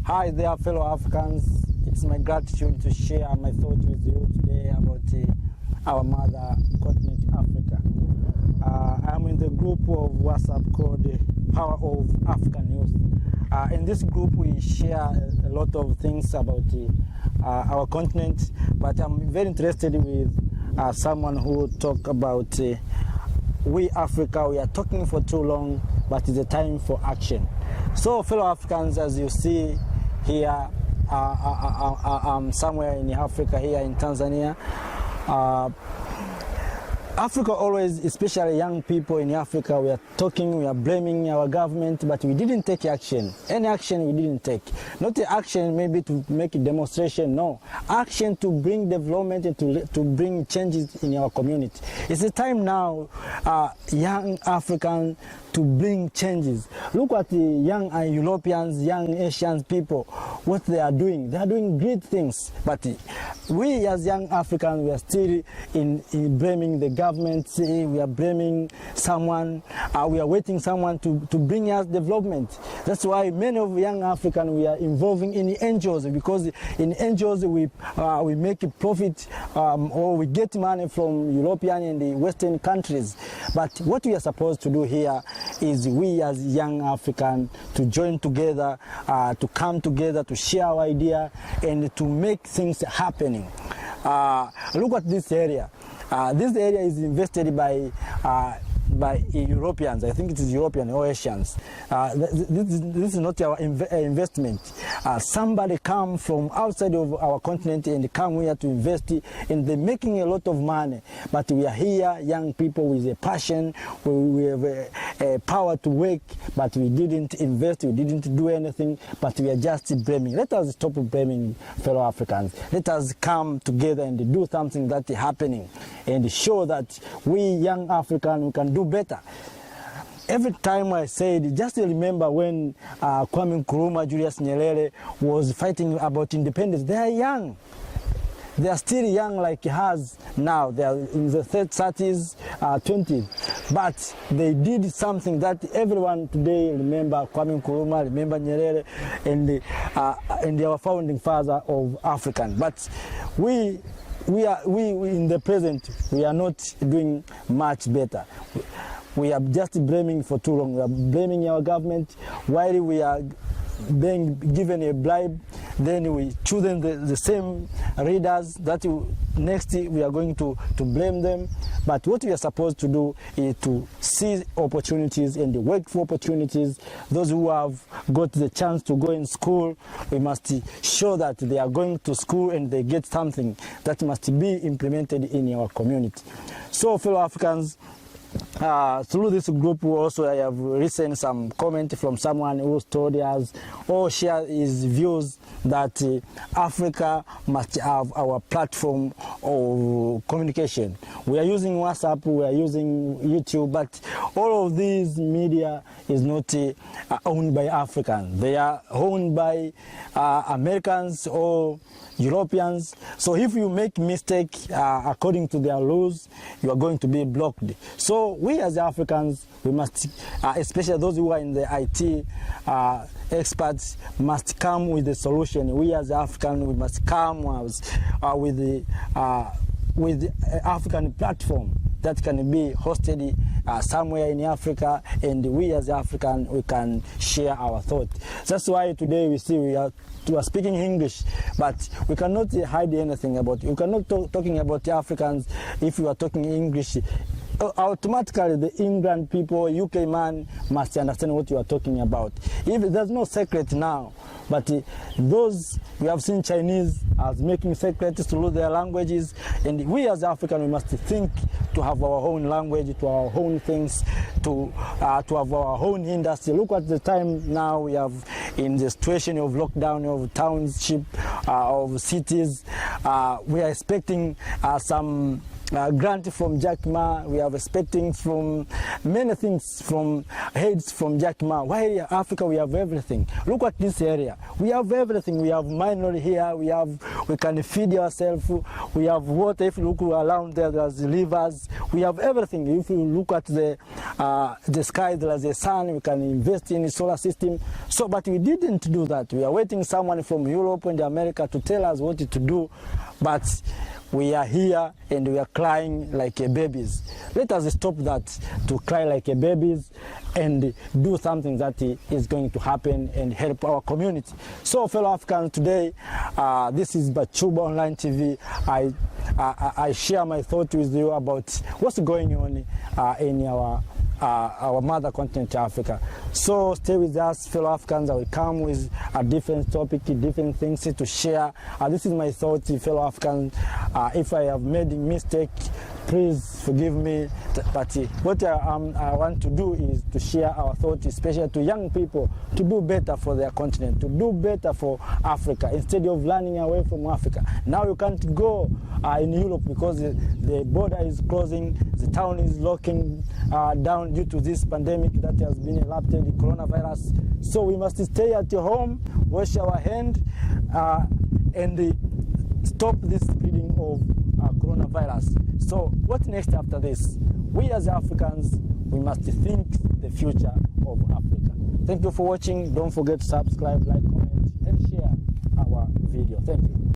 Hi there, fellow Africans. It's my gratitude to share my thoughts with you today about our mother continent, Africa. I'm in the group of WhatsApp called the Power of African Youth. In this group, we share a lot of things about our continent, but I'm very interested with someone who talk about we Africa. We are talking for too long, but it's a time for action. So, fellow Africans, as you see here, I'm somewhere in Africa, here in Tanzania. Africa always, especially young people in Africa, we are talking, we are blaming our government, but we didn't take action. Any action we didn't take. Not the action maybe to make a demonstration, no. Action to bring development and to bring changes in our community. It's the time now, young Africans, to bring changes. Look at the young Europeans, young Asian people, what they are doing. They are doing great things. But we as young Africans, we are still in blaming the government. We are blaming someone. We are waiting someone to bring us development. That's why many of young Africans, we are involving in NGOs, because in NGOs we make a profit or we get money from European and the Western countries. But what we are supposed to do here is we as young Africans to join together, to come together, to share our idea and to make things happening. Look at this area. This area is invested by Europeans. I think it is European or Asians. This is not our investment. Somebody come from outside of our continent and come here to invest, and they're making a lot of money. But we are here, young people with a passion. We have a power to work, but we didn't invest. We didn't do anything. But we are just blaming. Let us stop blaming fellow Africans. Let us come together and do something that is happening, and show that we young Africans we can do better. Every time I said, just remember when Kwame Nkrumah, Julius Nyerere was fighting about independence. They are young. They are still young like us now. They are in the 30s, 20s. But they did something that everyone today remember Kwame Nkrumah, remember Nyerere, and our founding father of African. But we in the present, we are not doing much better. We are just blaming for too long. We are blaming our government while we are being given a bribe. Then we choose the same readers that next we are going to blame them. But what we are supposed to do is to seize opportunities and work for opportunities. Those who have got the chance to go in school, we must show that they are going to school and they get something that must be implemented in our community. So, fellow Africans, through this group also I have listened some comment from someone who told us or shared his views that Africa must have our platform of communication. We are using WhatsApp, we are using YouTube, but all of these media is not owned by Africans. They are owned by Americans or Europeans. So if you make mistake according to their rules, you are going to be blocked. So we as Africans, we must, especially those who are in the IT experts, must come with a solution. We as Africans, we must come with the African platform that can be hosted somewhere in Africa, and we as Africans, we can share our thoughts. That's why today we see we are speaking English, but we cannot hide anything about it. We cannot talking about Africans if you are talking English. Automatically the England people, UK man must understand what you are talking about. If there's no secret now, but those we have seen Chinese as making secrets through their languages, and we as Africans, we must think to have our own language, to our own things, to have our own industry. Look at the time now we have in the situation of lockdown of township, of cities. We are expecting some grant from Jack Ma. We are expecting from many things from heads from Jack Ma. Why in Africa we have everything? Look at this area. We have everything. We have mineral here. We can feed ourselves. We have water. If you look around there, there's rivers. We have everything. If you look at the sky, there's the sun. We can invest in the solar system. So, but we didn't do that. We are waiting someone from Europe and America to tell us what to do. But we are here and we are crying like babies. Let us stop that, to cry like babies, and do something that is going to happen and help our community. So, fellow Africans, today, this is Bachuba Online TV. I share my thoughts with you about what's going on in our mother continent, Africa. So stay with us, fellow Africans. I will come with a different topic, different things to share. This is my thought, fellow Africans. If I have made a mistake, please forgive me. But what I want to do is to share our thoughts, especially to young people, to do better for their continent, to do better for Africa, instead of running away from Africa. Now you can't go in Europe because the border is closing, the town is locking down due to this pandemic that has been erupted, the coronavirus. So we must stay at home, wash our hands, and stop this spreading of coronavirus. So what next after this? We as Africans, we must think the future of Africa. Thank you for watching. Don't forget to subscribe, like, comment, and share our video. Thank you.